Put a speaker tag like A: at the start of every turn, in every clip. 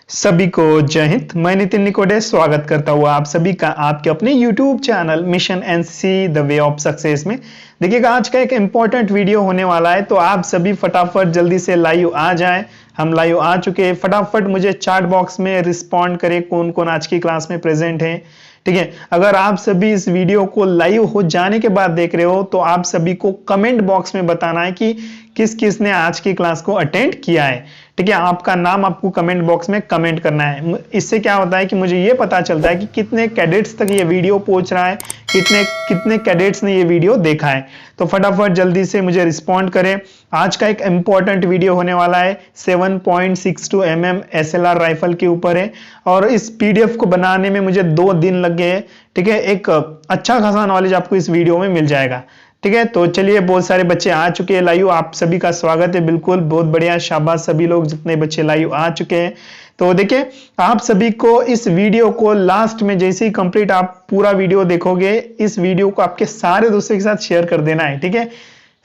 A: सभी को जय हिंद। मैं नितिन निकोडे स्वागत करता हुआ आप सभी का आपके अपने YouTube channel mission NCC the way of success में। देखिएगा आज का एक इम्पोर्टेंट वीडियो होने वाला है, तो आप सभी फटाफट जल्दी से लाइव आ जाएं। हम लाइव आ चुके हैं, फटाफट मुझे चैट बॉक्स में रिस्पॉन्ड करें कौन कौन आज की क्लास में प्रेजेंट है। ठीक है, अगर आप सभी इस वीडियो को लाइव हो जाने के बाद देख रहे हो तो आप सभी को कमेंट बॉक्स में बताना है कि किस किस ने आज की क्लास को अटेंड किया है। ठीक है, आपका नाम आपको कमेंट बॉक्स में कमेंट करना है। इससे क्या होता है कि मुझे ये पता चलता है कि कितने कैडेट्स तक ये वीडियो पहुंच रहा है, कितने कैडेट्स ने ये वीडियो देखा है। तो फटाफट जल्दी से मुझे रिस्पॉन्ड करें। आज का एक इंपॉर्टेंट वीडियो होने वाला है, 7.62 mm SLR राइफल के ऊपर है और इस PDF को बनाने में मुझे 2 दिन लग गए। ठीक है, एक अच्छा खासा नॉलेज आपको इस वीडियो में मिल जाएगा। ठीक है, तो चलिए, बहुत सारे बच्चे आ चुके हैं लाइव, आप सभी का स्वागत है। बिल्कुल, बहुत बढ़िया, शाबाश सभी लोग जितने बच्चे लाइव आ चुके हैं। तो देखिए, आप सभी को इस वीडियो को लास्ट में जैसे ही कंप्लीट आप पूरा वीडियो देखोगे, इस वीडियो को आपके सारे दोस्तों के साथ शेयर कर देना है। ठीक है,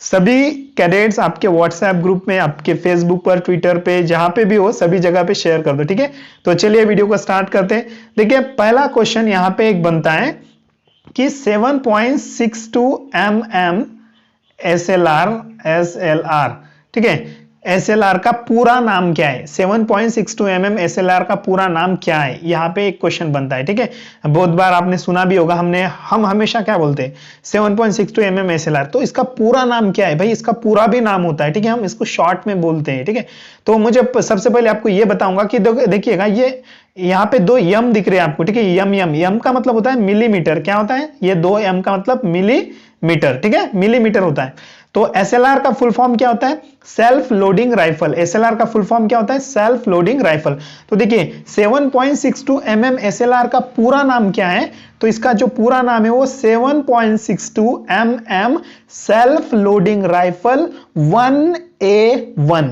A: सभी कैडेट्स आपके व्हाट्सएप ग्रुप में, आपके फेसबुक पर, ट्विटर पे, जहां पे भी हो सभी जगह पे शेयर कर दो। ठीक है, तो चलिए वीडियो को स्टार्ट करते हैं। देखिए, पहला क्वेश्चन यहाँ पे एक बनता है कि 7.62 mm SLR, ठीक है, SLR का पूरा नाम क्या है? 7.62 mm SLR का पूरा नाम क्या है? यहाँ पे एक क्वेश्चन बनता है। ठीक है, बहुत बार आपने सुना भी होगा, हम हमेशा क्या बोलते हैं, 7.62 mm SLR। तो इसका पूरा नाम क्या है भाई? इसका पूरा भी नाम होता है। ठीक है, हम इसको शॉर्ट में बोलते हैं। ठीक है, तो मुझे सबसे पहले आपको ये बताऊंगा कि देखिएगा, ये यहाँ पे 2 यम दिख रहे हैं आपको। ठीक है, यम का मतलब होता है मिलीमीटर। क्या होता है? ये 2 M का मतलब मिलीमीटर। ठीक है, मिलीमीटर होता है। तो SLR का फुल फॉर्म क्या होता है? Self loading rifle. SLR का फुल फॉर्म क्या होता है? Self loading rifle. तो देखिए, 7.62 mm SLR का पूरा नाम क्या है? तो इसका जो पूरा नाम है वो 7.62 mm self loading rifle 1A1।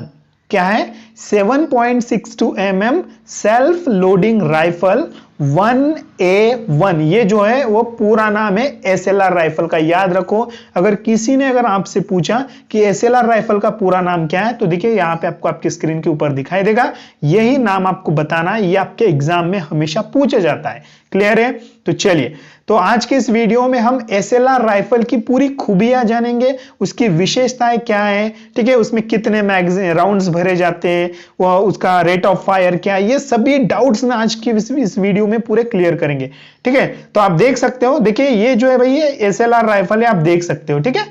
A: क्या है? 7.62 mm self loading rifle 1A1। ये जो है वो पूरा नाम है SLR राइफल का। याद रखो, अगर आपसे पूछा कि SLR राइफल का पूरा नाम क्या है, तो देखिए यहाँ पे आपको आपकी स्क्रीन के ऊपर दिखाई देगा, यही नाम आपको बताना है। ये आपके एग्जाम में हमेशा पूछा जाता है। क्लियर है? तो चलिए, तो आज के इस वीडियो में हम SLR राइफल की पूरी खूबियां जानेंगे, उसकी विशेषताएं क्या है। ठीक है, उसमें कितने मैगजीन राउंड्स भरे जाते हैं, उसका रेट ऑफ फायर क्या है, ये सभी डाउट्स ना आज की इस वीडियो में पूरे क्लियर करेंगे। ठीक है, तो आप देख सकते हो, देखिए ये जो है भाई, ये SLR राइफल है, आप देख सकते हो। ठीक है,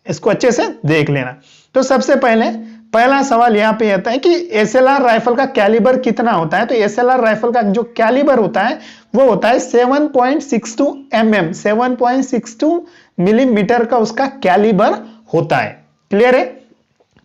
A: इसको अच्छे से देख लेना। तो सबसे पहला सवाल यहाँ पे आता है कि SLR राइफल का कैलिबर कितना होता है? तो SLR राइफल का जो कैलिबर होता है वो होता है 7.62 mm, 7.62 मिलीमीटर का उसका कैलिबर होता है। क्लियर है?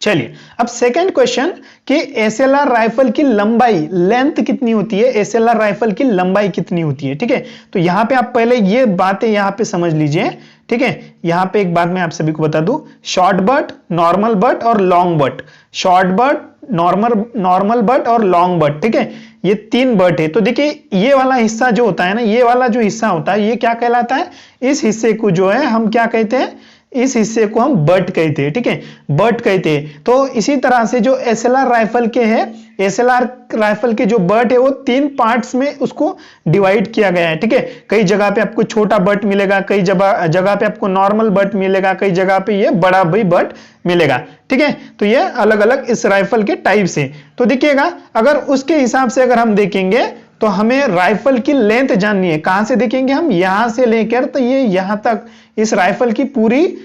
A: चलिए, अब सेकंड क्वेश्चन कि SLR राइफल की लंबाई, लेंथ कितनी होती है? SLR राइफल की लंबाई कितनी होती है? ठीक है, तो यहां पे आप पहले ये बातें यहां पे समझ लीजिए। ठीक है, यहां पे एक बात मैं आप सभी को बता दूं, शॉर्ट बट, नॉर्मल बट और long but. Short but, normal but और लॉन्ग बट। ठीक है, ये 3 बट है। तो देखिए, ये वाला हिस्सा जो होता है ना, ये वाला जो हिस्सा होता है, ये क्या कहलाता है? इस हिस्से को जो है हम क्या कहते हैं? इस हिस्से को हम बट कहते हैं। ठीक है, बट कहते हैं। तो इसी तरह से जो SLR राइफल के है, SLR राइफल के जो बट है वो 3 पार्ट्स में उसको डिवाइड किया गया है। ठीक है, कई जगह पे आपको छोटा बट मिलेगा, कई जगह पे आपको नॉर्मल बट मिलेगा, कई जगह पे ये बड़ा भी बट मिलेगा। ठीक है, तो ये अलग अलग इस राइफल के टाइप से। तो देखिएगा, अगर उसके हिसाब से अगर हम देखेंगे तो हमें राइफल की लेंथ जाननी है। कहां से देखेंगे हम? यहां से लेकर तो ये यहां तक, इस राइफल की पूरी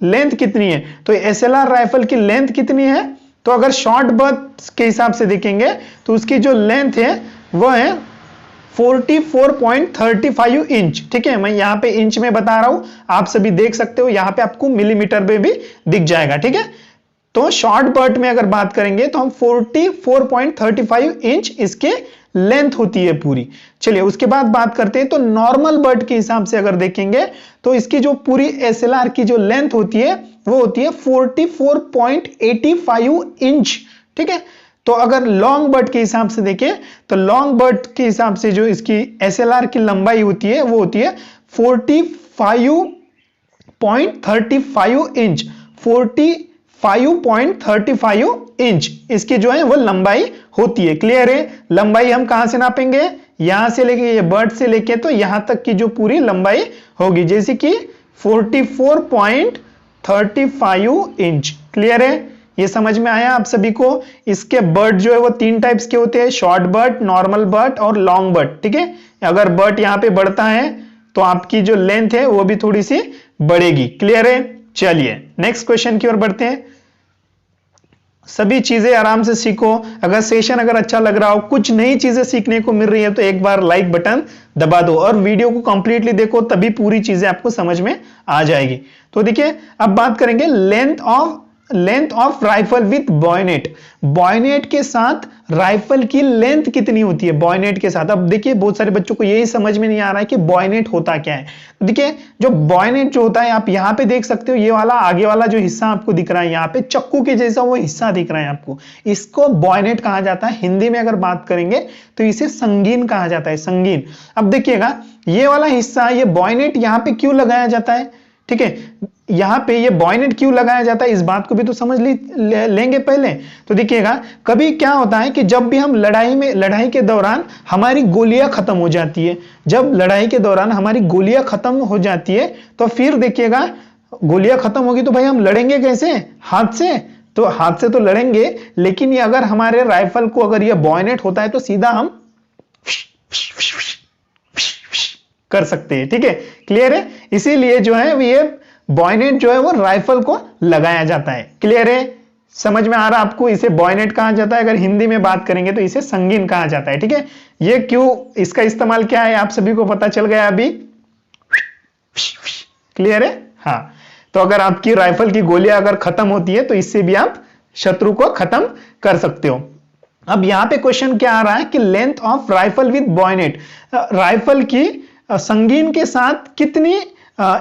A: लेंथ कितनी है? तो SLR राइफल की लेंथ कितनी है? तो अगर शॉर्ट बट के हिसाब से देखेंगे तो उसकी जो लेंथ है वो है 44.35 इंच। ठीक है, मैं यहां पे इंच में बता रहा हूं, आप सभी देख सकते हो, यहां पे आपको मिलीमीटर में भी दिख जाएगा। ठीक है, तो शॉर्ट बट में अगर बात करेंगे तो हम 44.35 इंच इसके लेंथ होती है पूरी। चलिए, उसके बाद बात करते हैं, तो नॉर्मल बट के हिसाब से अगर देखेंगे तो इसकी जो पूरी SLR की जो लेंथ होती है वो होती है 44.85 इंच। ठीक है, तो अगर लॉन्ग बट के हिसाब से देखें तो लॉन्ग बट के हिसाब से जो इसकी SLR की लंबाई होती है वो होती है 45.35 इंच। 5.35 इंच इसकी जो है वो लंबाई होती है। क्लियर है? लंबाई हम कहां से नापेंगे? यहां से लेके, ये बर्ड से लेके तो यहां तक की जो पूरी लंबाई होगी, जैसे कि 44.35 इंच। क्लियर है? ये समझ में आया आप सभी को? इसके बर्ड जो है वो 3 टाइप्स के होते हैं, शॉर्ट बर्ड, नॉर्मल बर्ड और लॉन्ग बर्ड। ठीक है? अगर बर्ड यहां पे बढ़ता है तो आपकी जो लेंथ है वो भी थोड़ी सी बढ़ेगी। क्लियर है? चलिए नेक्स्ट क्वेश्चन की ओर बढ़ते हैं। सभी चीजें आराम से सीखो। अगर सेशन अगर अच्छा लग रहा हो, कुछ नई चीजें सीखने को मिल रही है, तो एक बार लाइक बटन दबा दो और वीडियो को कंप्लीटली देखो, तभी पूरी चीजें आपको समझ में आ जाएगी। तो देखिए अब बात करेंगे length of rifle with bayonet. Bayonet के साथ राइफल की लेंथ कितनी होती है बॉयनेट के साथ? अब देखिए बहुत सारे बच्चों को यही समझ में नहीं आ रहा है कि बॉयनेट होता क्या है। तो देखिए जो बॉयनेट जो होता है, आप यहां पे देख सकते हो, ये वाला आगे वाला जो हिस्सा आपको दिख रहा है, यहाँ पे चक्कू के जैसा वो हिस्सा दिख रहा है आपको, इसको बॉयनेट कहा जाता है। हिंदी में अगर बात करेंगे तो इसे संगीन कहा जाता है, संगीन। अब देखिएगा ये वाला हिस्सा, ये बॉयनेट यहाँ पे क्यों लगाया जाता है? ठीक है, यहां पे ये बॉयनेट क्यों लगाया जाता है, इस बात को भी तो समझ लेंगे पहले। तो देखिएगा कभी क्या होता है कि जब भी हम लड़ाई के दौरान हमारी गोलियां खत्म हो जाती है, जब लड़ाई के दौरान हमारी गोलियां खत्म हो जाती है, तो फिर देखिएगा गोलियां खत्म होगी तो भाई हम लड़ेंगे कैसे? हाथ से। तो हाथ से तो लड़ेंगे, लेकिन ये अगर हमारे राइफल को अगर ये बॉयनेट होता है तो सीधा हम कर सकते हैं। ठीक है, क्लियर है? इसीलिए जो है ये बॉयनेट जो है वो राइफल को लगाया जाता है। क्लियर है? समझ में आ रहा आपको? इसे बॉयनेट कहा जाता है, अगर हिंदी में बात करेंगे तो इसे संगीन कहा जाता है। ठीक है, ये क्यों, इसका इस्तेमाल क्या है आप सभी को पता चल गया अभी? क्लियर है? हाँ, तो अगर आपकी राइफल की गोलियां अगर खत्म होती है तो इससे भी आप शत्रु को खत्म कर सकते हो। अब यहां पे क्वेश्चन क्या आ रहा है कि length of rifle with bayonet, rifle की संगीन के साथ कितनी,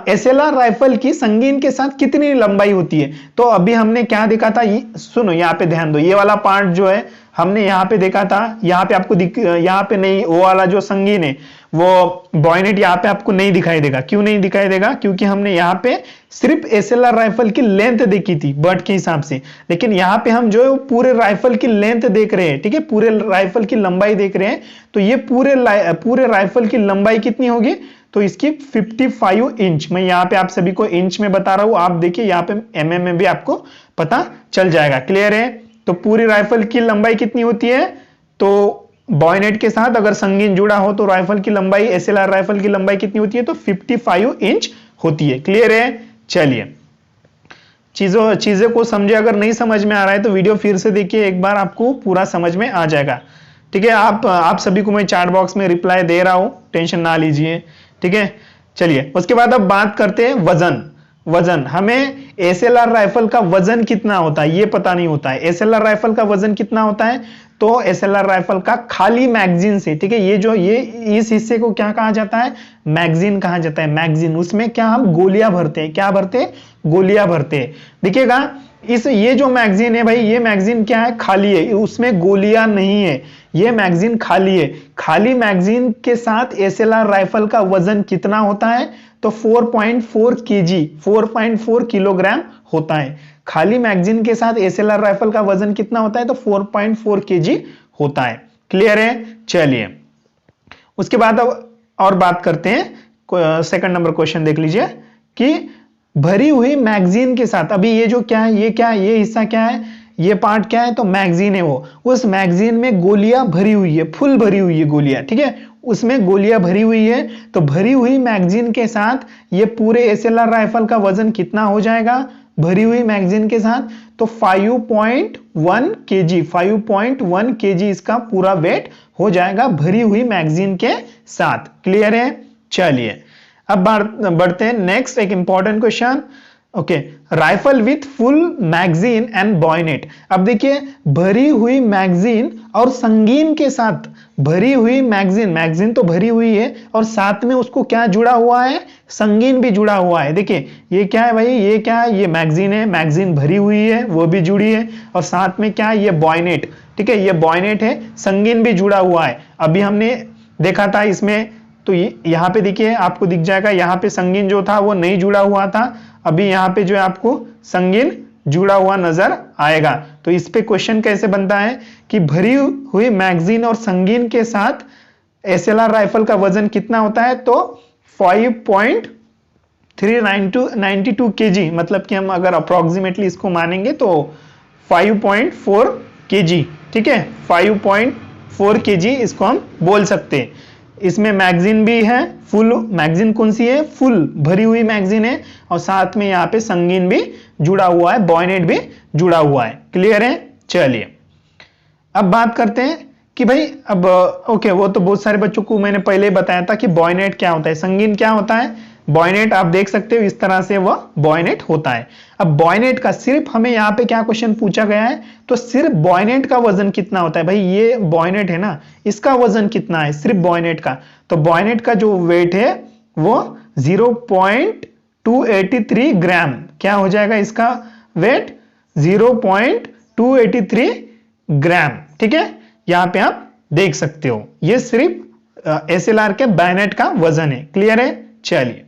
A: एसएलआर राइफल की संगीन के साथ कितनी लंबाई होती है? तो अभी हमने क्या देखा था, सुनो यहाँ पे ध्यान दो, ये वाला पार्ट जो है हमने यहाँ पे देखा था, यहाँ पे आपको यहाँ पे नहीं, वो वाला जो संगीन है वो बॉयनेट यहाँ पे आपको नहीं दिखाई देगा। क्यों नहीं दिखाई देगा? क्योंकि हमने यहाँ पे सिर्फ एसएलआर राइफल की लेंथ देखी थी बर्ड के हिसाब से, लेकिन यहाँ पे हम जो है पूरे राइफल की लेंथ देख रहे हैं। ठीक है, पूरे राइफल की लंबाई देख रहे हैं, तो ये पूरे राइफल की लंबाई कितनी होगी? तो इसकी 55 इंच। मैं यहाँ पे आप सभी को इंच में बता रहा हूं, आप देखिए यहाँ पे एमएम में भी आपको पता चल जाएगा। क्लियर है? तो पूरी राइफल की लंबाई कितनी होती है? तो बॉयनेट के साथ अगर संगीन जुड़ा हो तो राइफल की लंबाई, एसएलआर राइफल की लंबाई कितनी होती है? तो 55 इंच होती है। क्लियर है? चलिए चीजों को समझे। अगर नहीं समझ में आ रहा है तो वीडियो फिर से देखिए, एक बार आपको पूरा समझ में आ जाएगा। ठीक है, आप सभी को मैं चैट बॉक्स में रिप्लाई दे रहा हूं, टेंशन ना लीजिए। ठीक है, चलिए उसके बाद अब बात करते हैं वजन। हमें एसएलआर राइफल का वजन कितना होता है ये पता नहीं होता है। एसएलआर राइफल का वजन कितना होता है? तो एसएलआर राइफल का खाली मैगजीन से, ठीक है, ये इस हिस्से को क्या कहा जाता है? मैगजीन कहा जाता है। मैगजीन, उसमें क्या हम गोलियां भरते हैं। क्या भरते हैं? गोलियां भरते हैं। देखिएगा ये जो मैगजीन है भाई, ये मैगजीन क्या है? खाली है, उसमें गोलियां नहीं है, ये मैगजीन खाली है। खाली मैगजीन के साथ एसएलआर राइफल का वजन कितना होता है? तो 4.4 केजी, 4.4 किलोग्राम होता है। खाली मैगजीन के साथ एसएलआर राइफल का वजन कितना होता है? तो 4.4 केजी होता है। क्लियर है? चलिए उसके बाद अब और बात करते हैं। सेकंड नंबर क्वेश्चन देख लीजिए कि भरी हुई मैगजीन के साथ, अभी ये जो क्या है, ये क्या है, ये हिस्सा क्या है, ये पार्ट क्या है? तो मैगजीन है वो। उस मैगजीन में गोलियां भरी हुई है, फुल भरी हुई है गोलियां। ठीक है, उसमें गोलियां भरी हुई है, तो भरी हुई मैगजीन के साथ ये पूरे एसएलआर राइफल का वजन कितना हो जाएगा भरी हुई मैगजीन के साथ? तो 5.1 केजी, 5.1 केजी इसका पूरा वेट हो जाएगा भरी हुई मैगजीन के साथ। क्लियर है? चलिए अब बढ़ते हैं नेक्स्ट, एक important question. Okay, rifle with full magazine and bayonet. अब देखिए भरी हुई मैगजीन और संगीन के साथ, भरी हुई मैगजीन तो भरी हुई है और साथ में उसको क्या जुड़ा हुआ है? संगीन भी जुड़ा हुआ है। देखिए ये क्या है भाई? ये क्या है? ये मैगजीन है, मैगजीन भरी हुई है, वो भी जुड़ी है, और साथ में क्या है? ये बॉयनेट। ठीक है, ये बॉयनेट है, संगीन भी जुड़ा हुआ है। अभी हमने देखा था इसमें, तो यहाँ पे देखिए आपको दिख जाएगा, यहाँ पे संगीन जो था वो नहीं जुड़ा हुआ था, अभी यहाँ पे जो है आपको संगीन जुड़ा हुआ नजर आएगा। तो इस पे क्वेश्चन कैसे बनता है कि भरी हुई मैगजीन और संगीन के साथ एसएलआर राइफल का वजन कितना होता है, तो 5.392 kg, मतलब कि हम अगर अप्रोक्सीमेटली इसको मानेंगे तो 5.4 kg, ठीक है, 5.4 kg इसको हम बोल सकते हैं। इसमें मैगजीन भी है, फुल मैगजीन कौन सी है, फुल भरी हुई मैगजीन है, और साथ में यहाँ पे संगीन भी जुड़ा हुआ है, बॉयनेट भी जुड़ा हुआ है। क्लियर है? चलिए अब बात करते हैं कि भाई अब ओके, वो तो बहुत सारे बच्चों को मैंने पहले ही बताया था कि बॉयनेट क्या होता है, संगीन क्या होता है। बॉयनेट आप देख सकते हो इस तरह से वह बॉयनेट होता है। अब बॉयनेट का सिर्फ हमें यहाँ पे क्या क्वेश्चन पूछा गया है, तो सिर्फ बॉयनेट का वजन कितना होता है। भाई ये बॉयनेट है ना, इसका वजन कितना है सिर्फ बॉयनेट का, तो बॉयनेट का जो वेट है वो 0.283 ग्राम, क्या हो जाएगा इसका वेट, 0.283 ग्राम, ठीक है, यहां पे आप देख सकते हो। ये सिर्फ एसएलआर के बायनेट का वजन है। क्लियर है? चलिए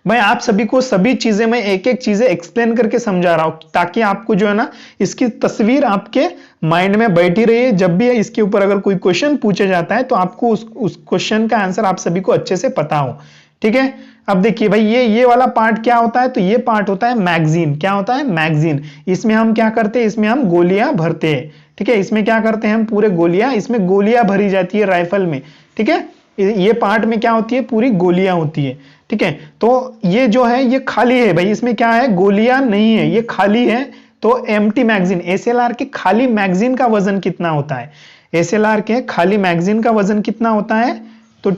A: भाई आप सभी को सभी चीजें मैं एक एक चीजें एक्सप्लेन करके समझा रहा हूं, ताकि आपको जो है ना इसकी तस्वीर आपके माइंड में बैठी रही। जब भी इसके ऊपर अगर कोई क्वेश्चन पूछा जाता है तो आपको उस क्वेश्चन का आंसर आप सभी को अच्छे से पता हो, ठीक है। अब देखिए भाई ये वाला पार्ट क्या होता है, तो ये पार्ट होता है मैगजीन। क्या होता है? मैगजीन। इसमें हम क्या करते हैं, इसमें हम गोलियां भरते हैं, ठीक है। इसमें क्या करते हैं हम, पूरे गोलियां, इसमें गोलियां भरी जाती है राइफल में, ठीक है। ये पार्ट में क्या होती है, पूरी गोलियां होती है, ठीक है। तो ये जो है ये खाली है भाई, इसमें क्या है, गोलियां नहीं है, ये खाली है। तो एम्प्टी मैगजीन, एसएलआर के खाली मैगजीन का वजन कितना होता है, एसएलआर के खाली मैगजीन का वजन कितना होता है, तो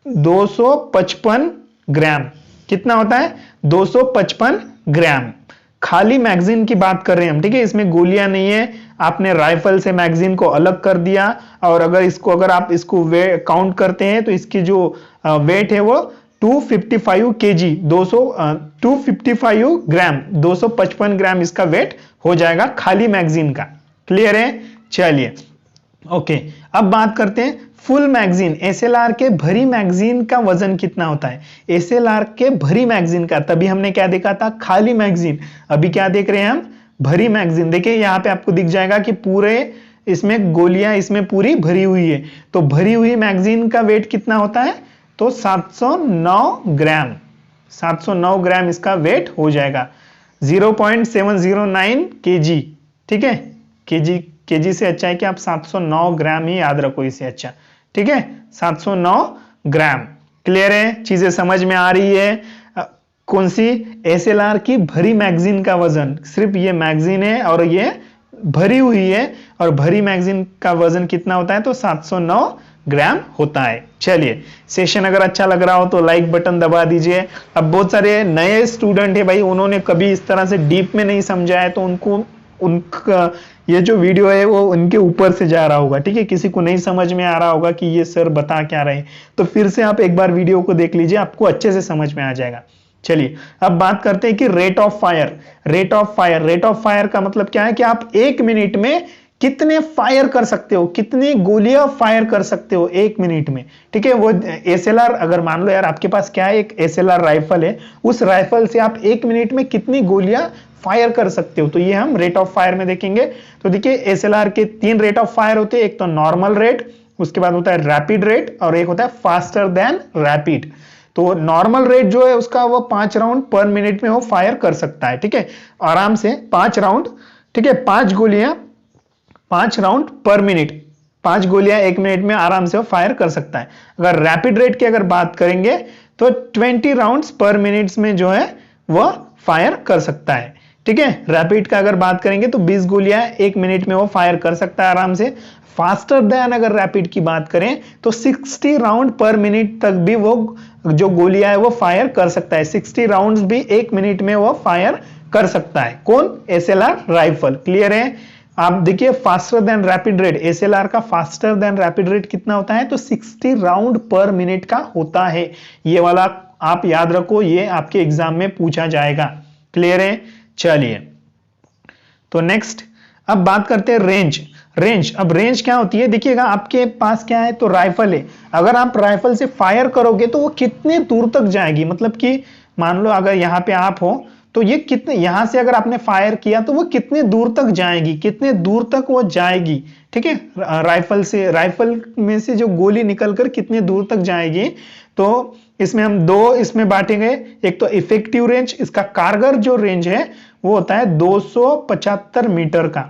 A: 255 ग्राम। कितना होता है? 255 ग्राम। खाली मैगजीन की बात कर रहे हैं हम, ठीक है, इसमें गोलियां नहीं है। आपने राइफल से मैगजीन को अलग कर दिया, और अगर आप इसको काउंट करते हैं तो इसकी जो वेट है वो 255 kg, 255 ग्राम, 255 ग्राम इसका वेट हो जाएगा खाली मैगजीन का। क्लियर है? चलिए ओके, अब बात करते हैं फुल मैगजीन। एसएलआर के भरी मैगजीन का वजन कितना होता है, एसएलआर के भरी मैगजीन का। तभी हमने क्या देखा था, खाली मैगजीन। अभी क्या देख रहे हैं हम, भरी मैगजीन। देखिए यहाँ पे आपको दिख जाएगा कि पूरे इसमें गोलियां इसमें पूरी भरी हुई है। तो भरी हुई मैगजीन का वेट कितना होता है, तो 709 ग्राम, 709 ग्राम इसका वेट हो जाएगा, 0.709 kg, ठीक है। केजी से अच्छा है कि आप 709 ग्राम ही याद रखो इसे, अच्छा, ठीक है, 709 ग्राम। क्लियर है? चीजें समझ में आ रही है? कौन सी? एसएलआर की भरी मैगजीन का वजन, सिर्फ ये मैगजीन है और ये भरी हुई है, और भरी मैगजीन का वजन कितना होता है, तो 709 ग्राम होता है। चलिए, सेशन अगर अच्छा लग रहा हो तो लाइक बटन दबा दीजिए। अब बहुत सारे नए स्टूडेंट है भाई, उन्होंने कभी इस तरह से डीप में नहीं समझा है, तो उनका ये जो वीडियो है वो उनके ऊपर से जा रहा होगा, ठीक है। किसी को नहीं समझ में आ रहा होगा कि ये सर बता क्या रहे हैं, तो फिर से आप एक बार वीडियो को देख लीजिए, आपको अच्छे से समझ में आ जाएगा। चलिए अब बात करते हैं कि rate of fire. Rate of fire का मतलब क्या है कि आप 1 मिनट में कितने फायर कर सकते हो, कितनी गोलियां फायर कर सकते हो 1 मिनट में, ठीक है। वो एसएलआर, अगर मान लो यार आपके पास क्या है, एक एसएलआर राइफल है, उस राइफल से आप 1 मिनट में कितनी गोलियां फायर कर सकते हो, तो ये हम रेट ऑफ फायर में देखेंगे। तो देखिए एसएलआर के 3 रेट ऑफ फायर होते हैं, एक तो नॉर्मल रेट, उसके बाद होता है रैपिड रेट, और एक होता है फास्टर देन रैपिड। तो नॉर्मल रेट जो है उसका वो 5 राउंड पर मिनट में वो फायर कर सकता है, ठीक है, आराम से 5 राउंड, ठीक है, 5 गोलियां 5 राउंड पर मिनट, 5 गोलियां 1 मिनट में आराम से वो फायर कर सकता है। अगर रैपिड रेट की अगर बात करेंगे तो 20 राउंड्स पर मिनट में जो है वो फायर कर सकता है, ठीक है। रैपिड का अगर बात करेंगे तो 20 गोलियां 1 मिनट में वो फायर कर सकता है आराम से। फास्टर देन अगर रैपिड की बात करें तो 60 राउंड पर मिनट तक भी वो जो गोलियां है वो फायर कर सकता है, 60 राउंड्स भी 1 मिनट में वो फायर कर सकता है। कौन? SLR rifle. क्लियर है? आप देखिए faster than rapid rate, SLR का फास्टर देन रैपिड रेट कितना होता है, तो 60 राउंड पर मिनट का होता है। ये वाला आप याद रखो, ये आपके एग्जाम में पूछा जाएगा। क्लियर है? चलिए तो नेक्स्ट अब बात करते हैं रेंज। अब रेंज क्या होती है, देखिएगा आपके पास क्या है, तो राइफल है। अगर आप राइफल से फायर करोगे तो वो कितने दूर तक जाएगी, मतलब कि मान लो अगर यहाँ पे आप हो तो ये कितने, यहां से अगर आपने फायर किया तो वो कितने दूर तक जाएगी, कितने दूर तक वो जाएगी, ठीक है, राइफल से, राइफल में से जो गोली निकलकर कितने दूर तक जाएगी। तो इसमें हम दो इसमें बांटेंगे, एक तो इफेक्टिव रेंज, इसका कारगर जो रेंज है वो होता है 275 मीटर का।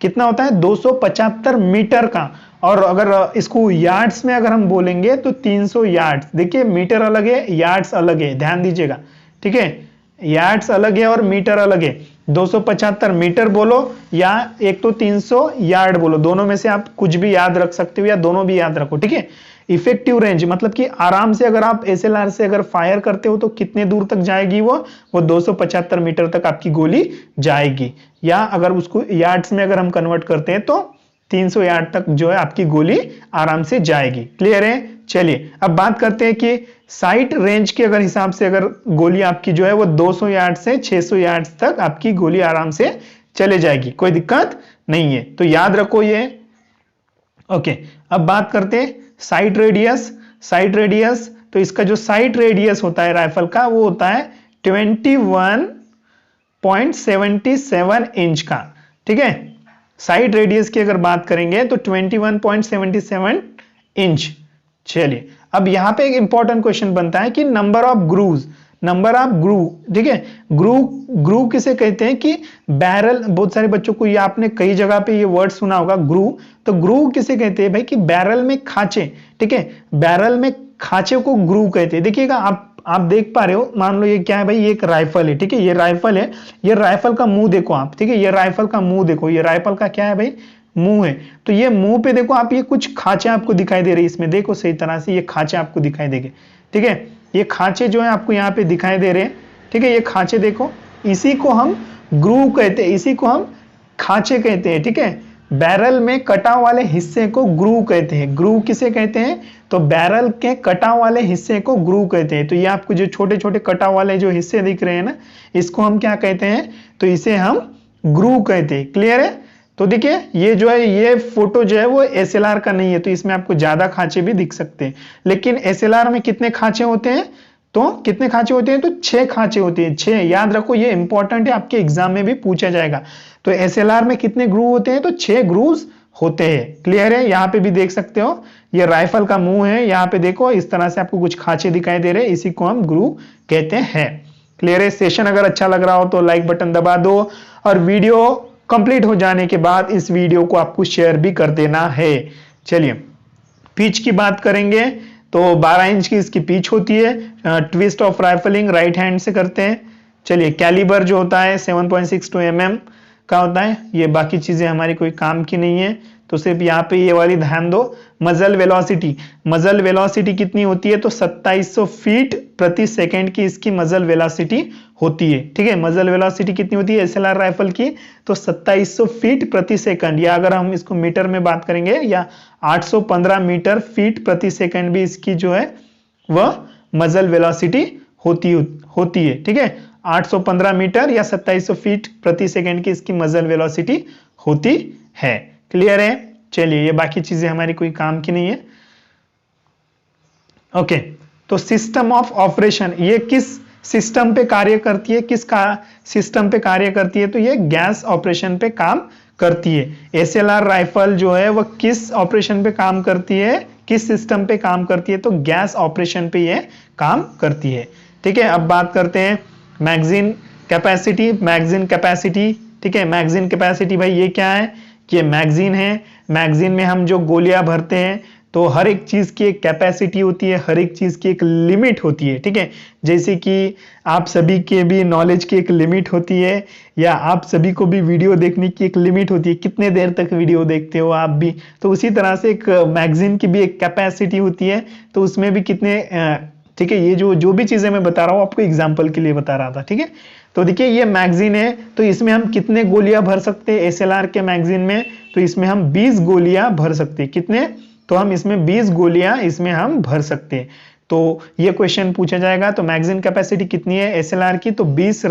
A: कितना होता है? 275 मीटर का। और अगर इसको यार्ड्स में अगर हम बोलेंगे तो 300 यार्ड्स। देखिए मीटर अलग है, यार्ड्स अलग है, ध्यान दीजिएगा, ठीक है, यार्ड्स अलग है और मीटर अलग है। 275 मीटर बोलो या एक तो 300 यार्ड बोलो, दोनों में से आप कुछ भी याद रख सकते हो या दोनों भी याद रखो, ठीक है। इफेक्टिव रेंज मतलब कि आराम से अगर आप एसएलआर से अगर फायर करते हो तो कितने दूर तक जाएगी वो 275 मीटर तक आपकी गोली जाएगी। या अगर उसको यार्ड्स में अगर हम कन्वर्ट करते हैं तो 300 यार्ड तक जो है आपकी गोली आराम से जाएगी। क्लियर है? चलिए अब बात करते हैं कि साइट रेंज के अगर हिसाब से अगर गोली आपकी जो है वो 200 यार्ड से 600 यार्ड तक आपकी गोली आराम से चले जाएगी, कोई दिक्कत नहीं है, तो याद रखो ये। ओके, अब बात करते हैं साइट रेडियस। साइट रेडियस, तो इसका जो साइट रेडियस होता है राइफल का वो होता है 21.77 इंच का, ठीक है। साइड रेडियस की अगर बात करेंगे तो 21.77 इंच। चलिए अब यहां पे एक इंपॉर्टेंट क्वेश्चन बनता है कि number of grooves, number of groove, ठीक है। ग्रूव किसे कहते हैं कि बैरल, बहुत सारे बच्चों को ये आपने कई जगह पे ये वर्ड सुना होगा ग्रूव। तो ग्रूव किसे कहते हैं भाई? कि बैरल में खांचे, ठीक है, बैरल में खांचे को ग्रूव कहते हैं। देखिएगा आप देख पा रहे हो, मान लो ये क्या है भाई, ये एक राइफल है, ठीक है, ये राइफल है, ये राइफल का मुंह देखो आप, ठीक है, ये राइफल का मुंह देखो, ये राइफल का क्या है भाई? मुंह है। तो ये मुंह पे देखो आप, ये कुछ खांचे आपको दिखाई दे रही है, इसमें देखो सही तरह से ये खांचे आपको दिखाई देंगे, ठीक है, ये खांचे जो है आपको यहाँ पे दिखाई दे रहे हैं, ठीक है, ये खांचे देखो, इसी को हम ग्रूव कहते हैं, इसी को हम खांचे कहते हैं, ठीक है। बैरल में कटाव वाले हिस्से को ग्रूव कहते हैं। ग्रूव किसे कहते हैं? तो बैरल के कटाव वाले हिस्से को ग्रूव कहते हैं। तो ये आपको जो छोटे छोटे कटाव वाले जो हिस्से दिख रहे हैं ना, इसको हम क्या कहते हैं? तो इसे हम ग्रूव कहते हैं। क्लियर है? तो देखिए ये जो है, ये फोटो जो है वो एसएलआर का नहीं है, तो इसमें आपको ज्यादा खांचे भी दिख सकते हैं, लेकिन एसएलआर में कितने खांचे होते हैं? तो कितने खांचे होते हैं? तो 6 खांचे होते हैं, 6। याद रखो, ये इंपॉर्टेंट है, आपके एग्जाम में भी पूछा जाएगा। तो एसएलआर में कितने ग्रूव होते हैं? तो 6 ग्रूव्स होते हैं। क्लियर है? यहाँ पे भी देख सकते हो, ये राइफल का मुंह है, यहाँ पे देखो इस तरह से आपको कुछ खांचे दिखाई दे रहे हैं, इसी को हम ग्रूव कहते हैं। क्लियर है? सेशन अगर अच्छा लग रहा हो तो लाइक बटन दबा दो, और वीडियो कंप्लीट हो जाने के बाद इस वीडियो को आपको शेयर भी कर देना है। चलिए पिच की बात करेंगे तो 12 इंच की इसकी पिच होती है। Twist of rifling right hand से करते हैं। चलिए कैलिबर जो होता है 7.62 mm का होता है। ये बाकी चीजें हमारी कोई काम की नहीं है, तो सिर्फ यहाँ पे ये वाली ध्यान दो। मजल वेलोसिटी, मजल वेलोसिटी कितनी होती है? तो 2700 फीट प्रति सेकंड की इसकी मजल वेलोसिटी होती है। ठीक है, मजल वेलोसिटी कितनी होती है एसएलआर राइफल की? तो 2700 फीट प्रति सेकंड, या अगर हम इसको मीटर में बात करेंगे या 815 मीटर फीट प्रति सेकंड भी इसकी जो है वह मजल वेलोसिटी होती है। ठीक है, 815 मीटर या 2700 फीट प्रति सेकंड की इसकी मजल वेलोसिटी होती है। क्लियर है? चलिए ये बाकी चीजें हमारी कोई काम की नहीं है। ओके, तो सिस्टम ऑफ ऑपरेशन, ये किस सिस्टम पे कार्य करती है? किसका सिस्टम पे कार्य करती है? तो ये गैस ऑपरेशन पे काम करती है। एसएलआर राइफल जो है वह किस ऑपरेशन पे काम करती है? किस सिस्टम पे काम करती है? तो गैस ऑपरेशन पे ये काम करती है। ठीक है, अब बात करते हैं मैगजीन कैपेसिटी। मैगजीन कैपेसिटी, ठीक है, मैगजीन कैपेसिटी भाई ये क्या है? ये मैगजीन है। मैगजीन में हम जो गोलियां भरते हैं तो हर एक चीज की एक कैपेसिटी होती है, हर एक चीज की एक लिमिट होती है। ठीक है, जैसे कि आप सभी के भी नॉलेज की एक लिमिट होती है, या आप सभी को भी वीडियो देखने की एक लिमिट होती है, कितने देर तक वीडियो देखते हो आप भी, तो उसी तरह से एक मैगजीन की भी एक कैपेसिटी होती है। तो उसमें भी कितने, ठीक है, ये जो भी चीजें मैं बता रहा हूँ आपको एग्जाम्पल के लिए बता रहा था। ठीक है, तो देखिए ये मैगजीन है, तो इसमें हम कितने गोलियां भर सकते हैं एसएलआर के मैगजीन में? तो इसमें हम 20 गोलियां भर सकते हैं। कितने? तो हम इसमें 20 गोलियां इसमें हम भर सकते हैं। तो ये क्वेश्चन पूछा जाएगा, तो मैगजीन कैपेसिटी कितनी है एसएलआर की? तो 20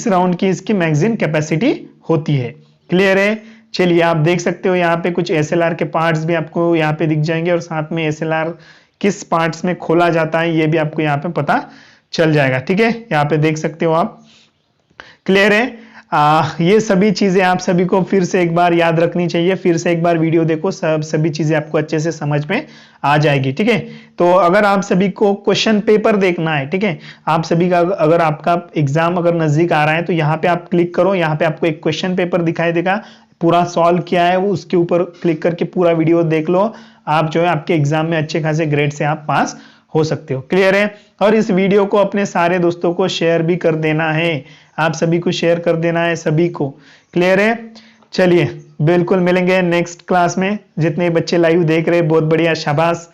A: राउंड की इसकी मैगजीन कैपेसिटी होती है। क्लियर है? चलिए आप देख सकते हो यहाँ पे कुछ एसएलआर के पार्ट्स भी आपको यहाँ पे दिख जाएंगे, और साथ में एसएलआर किस पार्ट्स में खोला जाता है ये भी आपको यहाँ पे पता चल जाएगा। ठीक है, यहाँ पे देख सकते हो आप। क्लियर है? ये सभी चीजें आप सभी को फिर से एक बार याद रखनी चाहिए, फिर से एक बार वीडियो देखो, सभी चीजें आपको अच्छे से समझ में आ जाएगी। ठीक है, तो अगर आप सभी को क्वेश्चन पेपर देखना है, ठीक है, आप सभी का अगर आपका एग्जाम अगर नजदीक आ रहा है तो यहाँ पे आप क्लिक करो, यहाँ पे आपको एक क्वेश्चन पेपर दिखाई देगा, पूरा सॉल्व किया है वो, उसके ऊपर क्लिक करके पूरा वीडियो देख लो, आप जो है आपके एग्जाम में अच्छे खासे ग्रेड से आप पास हो सकते हो। क्लियर है? और इस वीडियो को अपने सारे दोस्तों को शेयर भी कर देना है, आप सभी को शेयर कर देना है सभी को। क्लियर है? चलिए बिल्कुल मिलेंगे नेक्स्ट क्लास में। जितने बच्चे लाइव देख रहे हैं बहुत बढ़िया, शाबाश।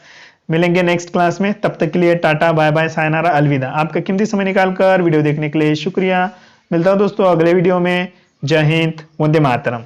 A: मिलेंगे नेक्स्ट क्लास में, तब तक के लिए टाटा बाय बाय सायनारा अलविदा। आपका कीमती समय निकालकर वीडियो देखने के लिए शुक्रिया। मिलता हूं दोस्तों अगले वीडियो में। जय हिंद, वंदे मातरम।